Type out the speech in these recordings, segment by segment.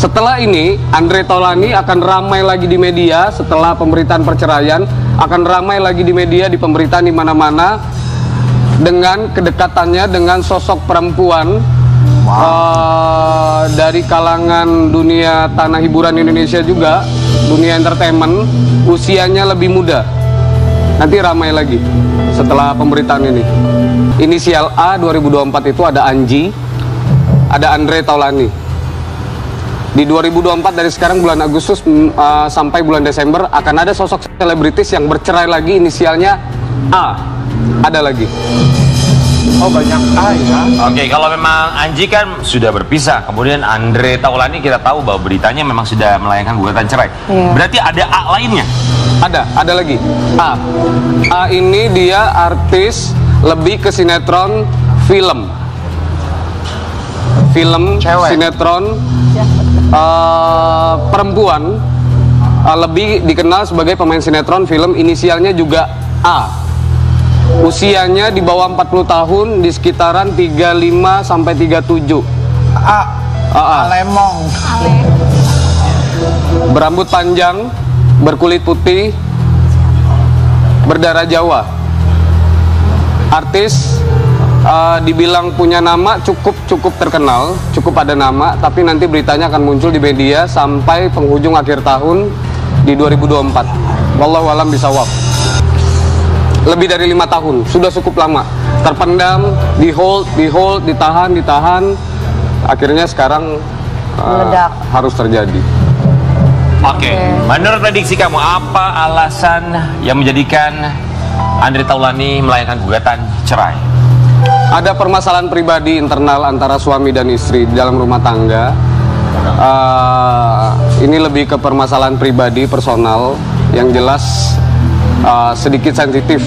Setelah ini, Andre Taulany akan ramai lagi di media setelah pemberitaan perceraian, akan ramai lagi di media, di pemberitaan di mana-mana dengan kedekatannya dengan sosok perempuan dari kalangan dunia tanah hiburan Indonesia juga, dunia entertainment, usianya lebih muda. Nanti ramai lagi setelah pemberitaan ini. Inisial A 2024 itu ada Anji, ada Andre Taulany. Di 2024 dari sekarang bulan Agustus sampai bulan Desember akan ada sosok selebritis yang bercerai lagi, inisialnya A. Ada lagi. Oh, banyak A ya. Oke, kalau memang Anji kan sudah berpisah, kemudian Andre Taulany kita tahu bahwa beritanya memang sudah melayangkan gugatan cerai. Berarti ada A lainnya? Ada lagi. A. A ini dia artis lebih ke sinetron film. Cewek. Sinetron perempuan, lebih dikenal sebagai pemain sinetron film, inisialnya juga A. Usianya di bawah 40 tahun, di sekitaran 35 sampai 37. Lemong. Berambut panjang, berkulit putih, berdarah Jawa. Artis, dibilang punya nama cukup terkenal, cukup ada nama, tapi nanti beritanya akan muncul di media sampai penghujung akhir tahun di 2024. Wallahu a'lam bishawab. Lebih dari 5 tahun, sudah cukup lama. Terpendam, di hold, ditahan. Akhirnya sekarang harus terjadi. Oke. Menurut prediksi kamu, apa alasan yang menjadikan Andre Taulany melayangkan gugatan cerai? Ada permasalahan pribadi internal antara suami dan istri di dalam rumah tangga. Ini lebih ke permasalahan pribadi, personal, yang jelas sedikit sensitif.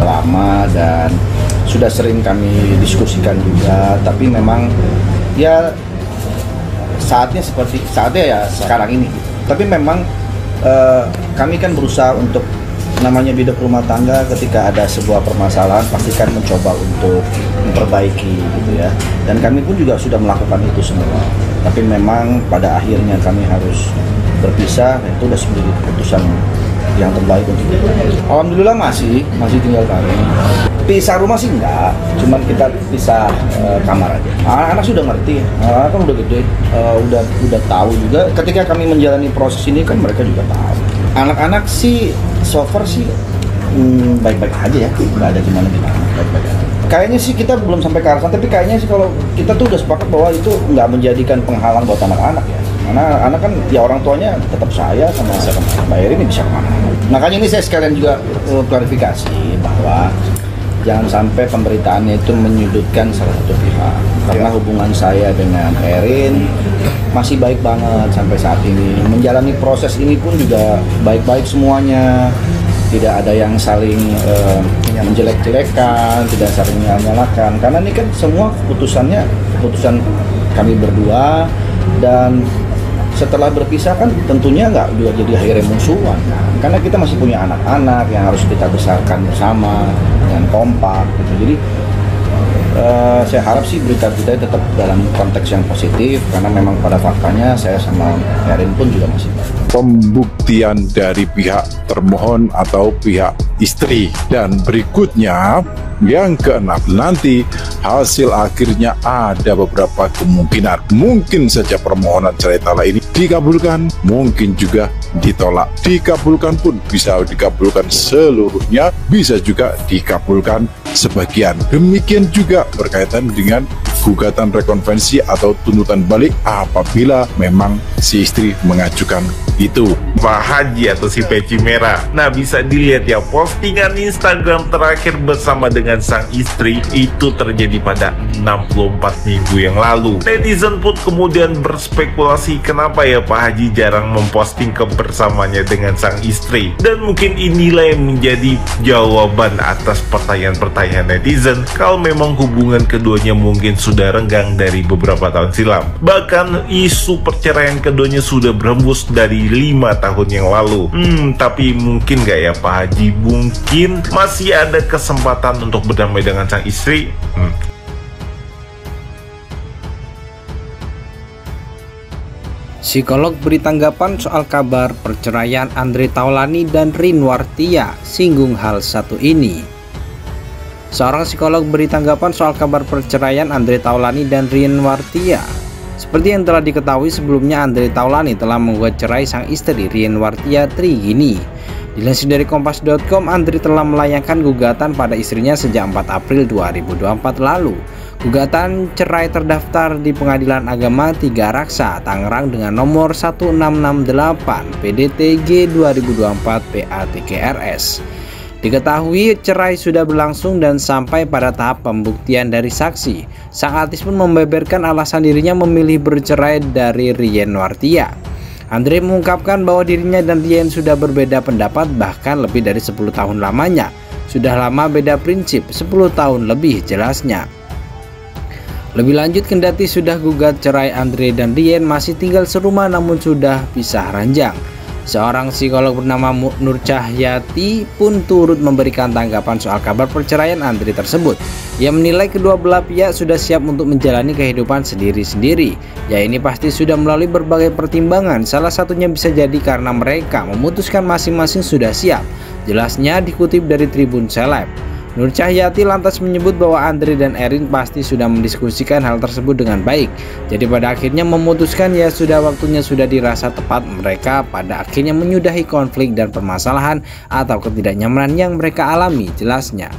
Lama dan sudah sering kami diskusikan juga, tapi memang ya saatnya ya sekarang ini. Tapi memang kami kan berusaha untuk namanya hidup rumah tangga, ketika ada sebuah permasalahan pasti kan mencoba untuk memperbaiki gitu ya, dan kami pun juga sudah melakukan itu semua, tapi memang pada akhirnya kami harus berpisah. Itu udah menjadi keputusan yang terbaik untuk kita. Alhamdulillah masih tinggal kami. Pisah rumah sih enggak, cuman kita pisah kamar aja. Anak-anak sudah ngerti, anak kan udah gede, udah tahu juga. Ketika kami menjalani proses ini kan mereka juga tahu. Anak-anak sih so far sih baik-baik aja ya, nggak ada gimana, baik-baik aja. Kayaknya sih kita belum sampai ke arah sana, tapi kayaknya sih kalau kita tuh udah sepakat bahwa itu nggak menjadikan penghalang buat anak-anak ya. Karena anak kan ya orang tuanya tetap saya sama Mbak Erin ini bisa kemana. Makanya ini saya sekalian juga klarifikasi bahwa jangan sampai pemberitaannya itu menyudutkan salah satu pihak. Karena hubungan saya dengan Erin masih baik banget sampai saat ini. Menjalani proses ini pun juga baik-baik semuanya. Tidak ada yang saling menjelek-jelekan, tidak saling menyalahkan. Karena ini kan semua keputusan kami berdua, dan setelah berpisah kan tentunya nggak juga jadi akhirnya musuhan. Karena kita masih punya anak-anak yang harus kita besarkan bersama dengan kompak gitu. Jadi saya harap sih berita-berita tetap dalam konteks yang positif, karena memang pada faktanya saya sama Erin pun juga masih baik. Pembuktian dari pihak termohon atau pihak istri, dan berikutnya yang keenam, nanti hasil akhirnya ada beberapa kemungkinan. Mungkin saja permohonan cerai talak ini dikabulkan, mungkin juga ditolak. Dikabulkan pun bisa dikabulkan seluruhnya, bisa juga dikabulkan sebagian. Demikian juga berkaitan dengan gugatan rekonvensi atau tuntutan balik apabila memang si istri mengajukan itu. Pak Haji atau si peci merah. Nah, bisa dilihat ya, postingan Instagram terakhir bersama dengan sang istri itu terjadi pada 64 minggu yang lalu. Netizen pun kemudian berspekulasi kenapa ya Pak Haji jarang memposting kebersamaannya dengan sang istri. Dan mungkin inilah yang menjadi jawaban atas pertanyaan-pertanyaan netizen kalau memang hubungan keduanya mungkin sudah renggang dari beberapa tahun silam. Bahkan isu perceraian keduanya sudah berhembus dari 5 tahun yang lalu. Tapi mungkin gak ya Pak Haji, mungkin masih ada kesempatan untuk berdamai dengan sang istri? Psikolog beri tanggapan soal kabar perceraian Andre Taulany dan Rin Wartia, singgung hal satu ini. Seorang psikolog beri tanggapan soal kabar perceraian Andre Taulany dan Rin Wartia. Seperti yang telah diketahui sebelumnya, Andre Taulany telah menggugat cerai sang istri Rin Wartia Trigini. Dilansir dari kompas.com, Andre telah melayangkan gugatan pada istrinya sejak 4 April 2024 lalu. Gugatan cerai terdaftar di Pengadilan Agama Tiga Raksa, Tangerang dengan nomor 1668 PDTG 2024 PATKRS. Diketahui cerai sudah berlangsung dan sampai pada tahap pembuktian dari saksi. Sang artis pun membeberkan alasan dirinya memilih bercerai dari Rin Wartia. Andre mengungkapkan bahwa dirinya dan Rin sudah berbeda pendapat bahkan lebih dari 10 tahun lamanya. Sudah lama beda prinsip, 10 tahun lebih jelasnya. Lebih lanjut, kendati sudah gugat cerai, Andre dan Rin masih tinggal serumah namun sudah pisah ranjang. Seorang psikolog bernama Nur Cahyati pun turut memberikan tanggapan soal kabar perceraian Andre tersebut. Ia menilai kedua belah pihak sudah siap untuk menjalani kehidupan sendiri-sendiri. Ya, ini pasti sudah melalui berbagai pertimbangan, salah satunya bisa jadi karena mereka memutuskan masing-masing sudah siap. Jelasnya dikutip dari Tribun Seleb. Nur Cahyati lantas menyebut bahwa Andre dan Rin pasti sudah mendiskusikan hal tersebut dengan baik. Jadi pada akhirnya memutuskan ya sudah waktunya sudah dirasa tepat mereka pada akhirnya menyudahi konflik dan permasalahan atau ketidaknyamanan yang mereka alami, jelasnya.